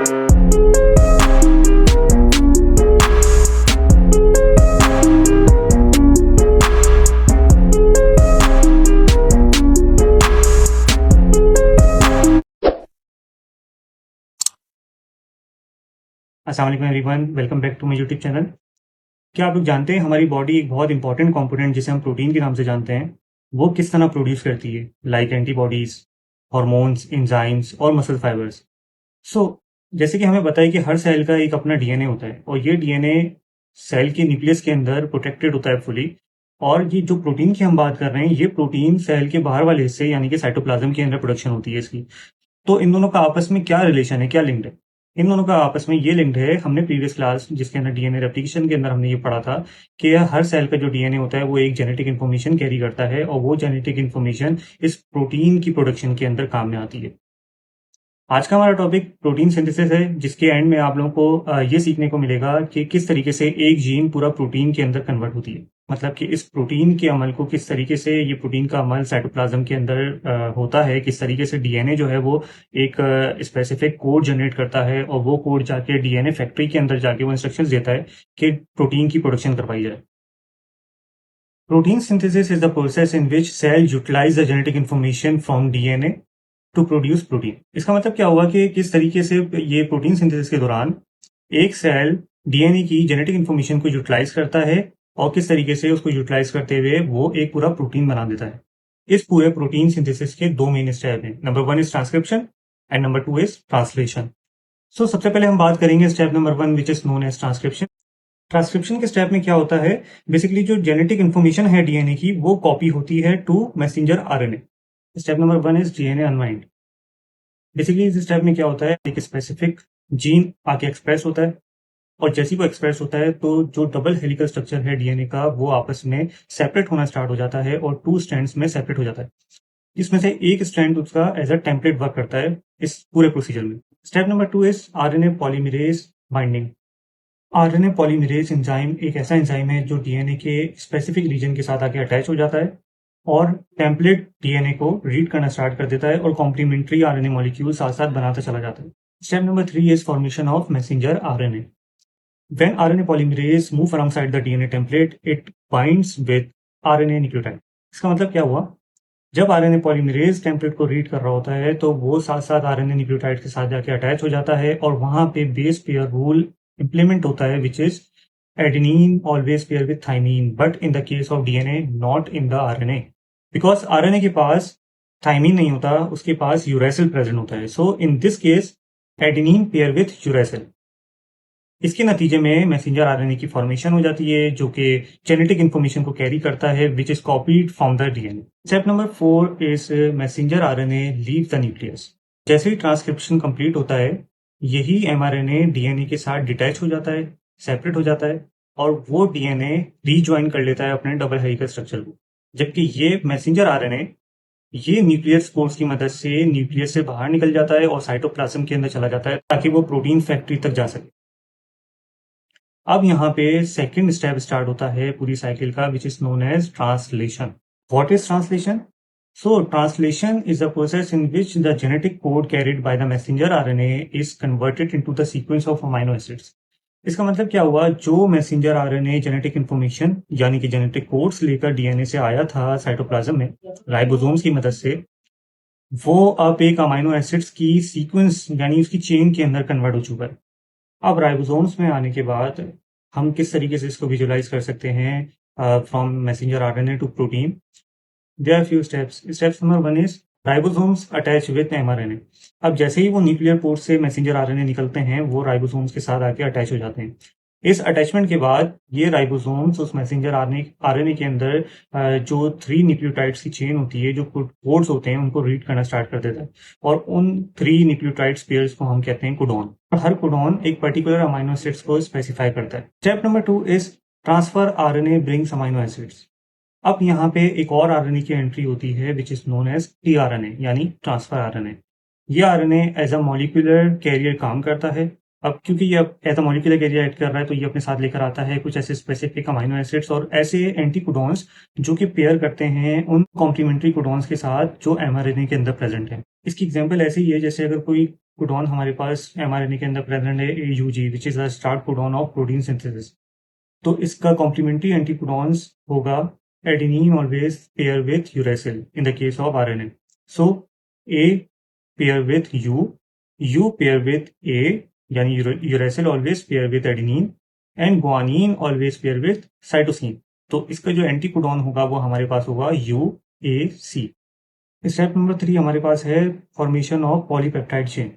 अस्सलाम वालेकुम everyone, welcome back to my YouTube channel. क्या आप लोग जानते हैं हमारी बॉडी एक बहुत इंपॉर्टेंट कंपोनेंट जिसे हम प्रोटीन के नाम से जानते हैं, वो किस तरह प्रोड्यूस करती है, लाइक एंटीबॉडीज, हॉर्मोन्स, एंजाइम्स और मसल फाइबर्स। सो जैसे कि हमें पता है कि हर सेल का एक अपना डीएनए होता है और ये डीएनए सेल के न्यूक्लियस के अंदर प्रोटेक्टेड होता है फुली। और ये जो प्रोटीन की हम बात कर रहे हैं, ये प्रोटीन सेल के बाहर वाले हिस्से यानी कि साइटोप्लाज्म के अंदर प्रोडक्शन होती है इसकी। तो इन दोनों का आपस में क्या रिलेशन है, क्या लिंक्ड है? इन दोनों का आपस में ये लिंक्ड है। हमने प्रीवियस क्लास जिसके अंदर डीएनए रेप्लिकेशन के अंदर हमने ये पढ़ा था कि हर सेल का जो डीएनए होता है वो एक जेनेटिक इन्फॉर्मेशन कैरी करता है और वो जेनेटिक इन्फॉर्मेशन इस प्रोटीन की प्रोडक्शन के अंदर काम में आती है। आज का हमारा टॉपिक प्रोटीन सिंथेसिस है, जिसके एंड में आप लोगों को ये सीखने को मिलेगा कि किस तरीके से एक जीन पूरा प्रोटीन के अंदर कन्वर्ट होती है। मतलब कि इस प्रोटीन के अमल को किस तरीके से ये प्रोटीन का अमल साइटोप्लाज्म के अंदर होता है, किस तरीके से डीएनए जो है वो एक स्पेसिफिक कोड जनरेट करता है और वो कोड जाके डीएनए फैक्ट्री के अंदर जाके वो इंस्ट्रक्शंस देता है कि प्रोटीन की प्रोडक्शन करवाई जाए। Protein synthesis is the process in which cell utilise the genetic information from DNA to produce protein. इसका मतलब क्या हुआ कि किस तरीके से ये प्रोटीन सिंथेसिस के दौरान एक सेल डीएनए की जेनेटिक इन्फॉर्मेशन को यूटिलाइज करता है और किस तरीके से उसको यूटिलाइज करते हुए वो एक पूरा प्रोटीन बना देता है। इस पूरे प्रोटीन सिंथेसिस के दो मेन स्टेप हैं। Number 1 is transcription and number 2 is translation. So सबसे पहले हम बात करेंगे step number 1 which is known as transcription. Transcription के स्टेप में क्या होता है, बेसिकली जो जेनेटिक इन्फॉर्मेशन है डीएनए की वो कॉपी होती है to messenger RNA. Step number 1 is DNA unwind. Basically इस स्टेप में क्या होता है, एक स्पेसिफिक जीन आके एक्सप्रेस होता है और जैसे ही वो एक्सप्रेस होता है तो जो डबल हेलिकल स्ट्रक्चर है डीएनए का वो आपस में सेपरेट होना स्टार्ट हो जाता है और 2 स्ट्रैंड्स में सेपरेट हो जाता है। इसमें से एक स्ट्रैंड उसका एज अ टेम्पलेट वर्क करता है इस पूरे प्रोसीजर में। Step number 2 is RNA polymerase binding. RNA polymerase enzyme एक ऐसा एंजाइम है जो डीएनए के स्पेसिफिक रीजन के साथ आके अटैच हो जाता है और टेम्पलेट डीएनए को रीड करना स्टार्ट कर देता है और कॉम्प्लीमेंट्री आरएनए मॉलिक्यूल साथ साथ बनाता चला जाता है। Step number 3 is formation of messenger RNA. When RNA polymerase move alongside the DNA template, it binds with RNA nucleotide। इसका मतलब क्या हुआ, जब RNA polymerase टेम्पलेट को रीड कर रहा होता है तो वो साथ साथ RNA न्यूक्लियोटाइड के साथ जाके अटैच हो जाता है और वहां पे बेस पेयर रूल इंप्लीमेंट होता है which is adenine always pair with thymine, but in the case of DNA not in the RNA, because RNA के पास थाइमीन नहीं होता, उसके पास यूरेसिल प्रेजेंट होता है। So in this case adenine pair with uracil. इसके नतीजे में मैसेंजर आरएनए की फॉर्मेशन हो जाती है जो कि जेनेटिक इन्फॉर्मेशन को कैरी करता है which is copied from the DNA. Step number 4 is messenger RNA leave the nucleus. जैसे ही ट्रांसक्रिप्शन कंप्लीट होता है, यही एमआरएनए डीएनए के साथ डिटैच हो जाता है, सेपरेट हो जाता है और वो डीएनए रीज्वाइन कर लेता है अपने डबल हेलिकल स्ट्रक्चर को। जबकि ये मैसेंजर आरएनए ये न्यूक्लियस स्पोर्स की मदद से न्यूक्लियस से बाहर निकल जाता है और साइटोप्लाज्म के अंदर चला जाता है ताकि वो प्रोटीन फैक्ट्री तक जा सके। अब यहाँ पे सेकंड स्टेप स्टार्ट होता है पूरी साइकिल का which is known as translation. What is translation? So translation is the process in which the genetic code carried by the messenger RNA is converted into the sequence of amino acids. इसका मतलब क्या हुआ, जो messenger RNA genetic information यानी कि genetic codes लेकर DNA से आया था साइटोप्लाज्म में राइबोसोम्स की मदद से, वो अब एक अमाइनो एसिड्स की सीक्वेंस यानी उसकी चेन के अंदर कन्वर्ट हो चुका है। अब राइबोसोम्स में आने के बाद हम किस तरीके से इसको विजुलाइज कर सकते हैं from messenger RNA to protein. There are few steps. Steps number 1 is ribosomes attach with mRNA. अब जैसे ही वो न्यूक्लियर पोर्ट से मैसेंजर आरएनए निकलते हैं वो राइबोसोम्स के साथ आके अटैच हो जाते हैं। इस अटैचमेंट के बाद ये राइबोसोम्स उस मैसेंजर आरएनए के अंदर जो 3 न्यूक्लियोटाइड्स की चेन होती है, जो कोड्स होते हैं, उनको रीड करना स्टार्ट कर देता है और उन 3 न्यूक्लियोटाइड्स पेयर्स को हम कहते हैं कोडॉन। और हर कोडॉन एक पर्टिकुलर अमाइनो एसिड्स को स्पेसिफाई करता है। Step number 2 is transfer RNA brings amino acids. अब यहाँ पे एक और आरएनए की एंट्री होती है which is known as tRNA यानी ट्रांसफर आरएनए। ये RNA as a molecular carrier काम करता है। अब क्योंकि ये as a molecular carrier add कर रहा है तो ये अपने साथ लेकर आता है कुछ ऐसे स्पेसिफिक अमाइनो एसिड्स और ऐसे एंटी कोडॉन्स जो कि पेयर करते हैं उन कॉम्प्लीमेंट्री कोडॉन्स के साथ जो एमआरएनए के अंदर प्रेजेंट है। इसकी एग्जांपल ऐसे ही है जैसे अगर कोई कोडॉन हमारे पास mRNA के अंदर प्रेजेंट है AUG, which is the start codon of protein synthesis. तो इसका कॉम्प्लीमेंट्री एंटीकोडॉन्स होगा adenine always pair with uracil in the case of RNA। So A pair with U pair with A, यानी uracil always pair with adenine, and guanine always pair with cytosine. तो इसका जो anticodon होगा वो हमारे पास होगा UAC। Step number 3 हमारे पास है फॉर्मेशन ऑफ पॉलीपेप्टाइड चेन।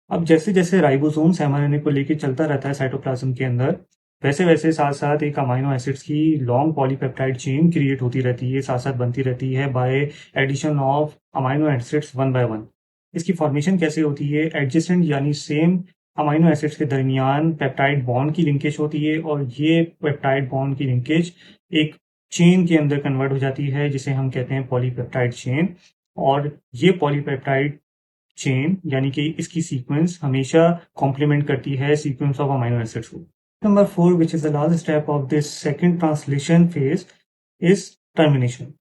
अब जैसे जैसे राइबोसोम्स mRNA को लेके चलता रहता है साइटोप्लाज्म के अंदर, वैसे वैसे साथ साथ एक अमाइनो एसिड्स की लॉन्ग पॉलीपेप्टाइड चेन क्रिएट होती रहती है, साथ साथ बनती रहती है by addition of amino acids one by one. इसकी फॉर्मेशन कैसे होती है? एडजेसेंट यानी सेम अमाइनो एसिड्स के दरमियान पेप्टाइड बॉन्ड की लिंकेज होती है, और ये पेप्टाइड बॉन्ड की लिंकेज एक चेन के अंदर कन्वर्ट हो जाती है, जिसे हम कहते हैं पॉलीपेप्टाइड चेन। और ये पॉलीपेप्टाइड चेन यानी कि इसकी सीक्वेंस हमेशा कॉम्प्लीमेंट करती है सीक्वेंस ऑफ अमाइनो एसिड्स को। Number 4 which is the last step of this second translation phase is termination.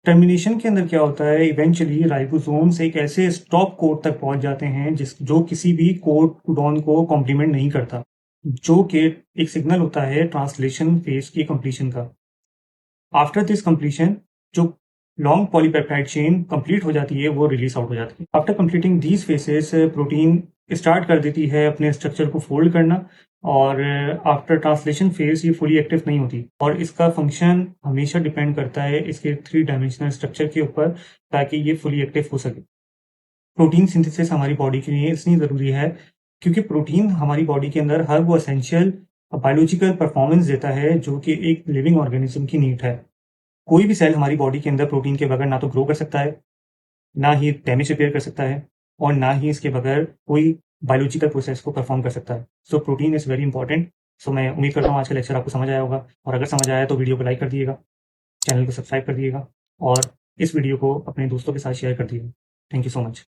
Termination के अंदर क्या होता है? इवेंचुअली राइबोसोम्स एक ऐसे स्टॉप कोड तक पहुंच जाते हैं जो किसी भी कोडॉन को कॉम्प्लीमेंट नहीं करता, जो कि एक सिग्नल होता है ट्रांसलेशन फेज की कंप्लीशन का। आफ्टर दिस कंप्लीशन जो लॉन्ग पॉलीपेप्टाइड चेन कंप्लीट हो जाती है वो रिलीज आउट हो जाती है। After completing these faces protein start कर देती है अपने स्ट्रक्चर को फोल्ड करना, और आफ्टर ट्रांसलेशन फेज ये फुली एक्टिव नहीं होती, और इसका फंक्शन हमेशा डिपेंड करता है इसके 3 डायमेंशनल स्ट्रक्चर के ऊपर, ताकि ये फुली एक्टिव हो सके। प्रोटीन सिंथेसिस हमारी बॉडी के लिए इसलिए ज़रूरी है क्योंकि प्रोटीन हमारी बॉडी के अंदर हर वो एसेंशियल बायोलॉजिकल परफॉर्मेंस देता है जो कि एक लिविंग ऑर्गेनिज्म की नीड है। कोई भी सेल हमारी बॉडी के अंदर प्रोटीन के बगैर ना तो ग्रो कर सकता है, ना ही डैमेज रिपेयर कर सकता है, और ना ही इसके बगैर कोई बायोलॉजिकल प्रोसेस को परफॉर्म कर सकता है। So protein is very important. So मैं उम्मीद करता हूँ आज का लेक्चर आपको समझ आया होगा, और अगर समझ आया तो वीडियो को लाइक कर दिएगा, चैनल को सब्सक्राइब कर दिएगा, और इस वीडियो को अपने दोस्तों के साथ शेयर कर दिएगा। Thank you so much.